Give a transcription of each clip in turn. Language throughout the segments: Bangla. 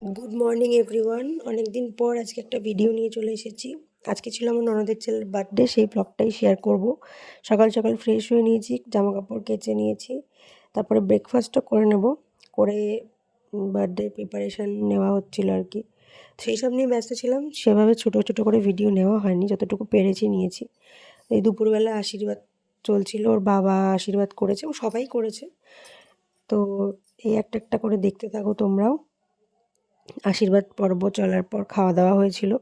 Good morning everyone. অনেক দিন পর আজকে একটা ভিডিও নিয়ে চলে এসেছি। আজকে ছিল আমার ননদের ছেলের বার্থডে, সেই ব্লগটাই শেয়ার করব। সকাল সকাল ফ্রেশ হয়ে নিয়েছি, জামা কাপড় কেচে নিয়েছি, তারপরে ব্রেকফাস্টও করে নেব, করে বার্থডে প্রিপারেশান নেওয়া হচ্ছিল আর কি। সেই সব নিয়ে ব্যস্ত ছিলাম, সেভাবে ছোটো ছোটো করে ভিডিও নেওয়া হয়নি, যতটুকু পেরেছি নিয়েছি। এই দুপুরবেলা আশীর্বাদ চলছিল, ওর বাবা আশীর্বাদ করেছে, ও সবাই করেছে। তো এই একটা একটা করে দেখতে থাকো তোমরাও। আশীর্বাদ পর্ব চলার পর খাওয়া দাওয়া হয়েছিল।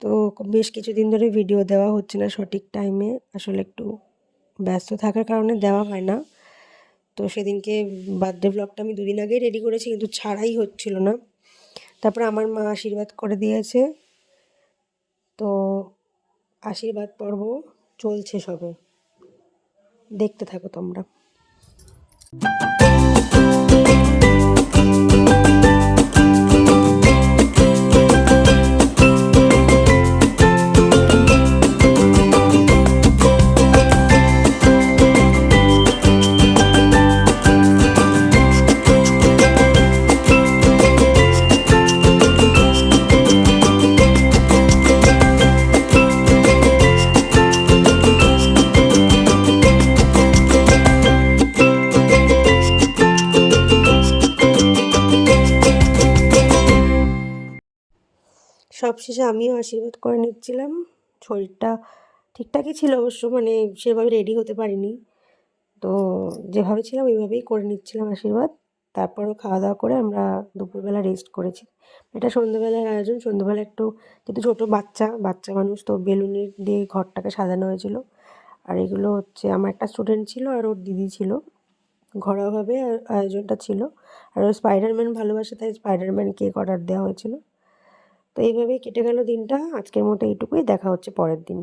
তো বেশ কিছুদিন ধরে ভিডিও দেওয়া হচ্ছে না সঠিক টাইমে, আসলে একটু ব্যস্ত থাকার কারণে দেওয়া হয় না। তো সেদিনকে বার্থডে ব্লগটা আমি দুদিন আগেই রেডি করেছি, কিন্তু ছাড়াই হচ্ছিল না। তারপরে আমার মা আশীর্বাদ করে দিয়েছে, তো আশীর্বাদ পর্ব চলছে সবে, দেখতে থাকো তোমরা। সবশেষে আমিও আশীর্বাদ করে নিচ্ছিলাম। শরীরটা ঠিকঠাকই ছিল অবশ্য, মানে সেভাবে রেডি হতে পারিনি, তো যেভাবে ছিলাম ওইভাবেই করে নিচ্ছিলাম আশীর্বাদ। তারপরও খাওয়া দাওয়া করে আমরা দুপুরবেলা রেস্ট করেছি। এটা সন্ধ্যেবেলার আয়োজন। সন্ধ্যেবেলা একটু, যেহেতু ছোটো বাচ্চা বাচ্চা মানুষ, তো বেলুনের দিয়ে ঘরটাকে সাজানো হয়েছিল। আর এগুলো হচ্ছে আমার একটা স্টুডেন্ট ছিল আর ওর দিদি ছিল, ঘরোয়াভাবে আয়োজনটা ছিল। আর ও স্পাইডারম্যান ভালোবাসে, তাই স্পাইডারম্যান কেক অর্ডার দেওয়া হয়েছিল। তো এইভাবেই কেটে গেল দিনটা। আজকের মতো এইটুকুই, দেখা হচ্ছে পরের দিন।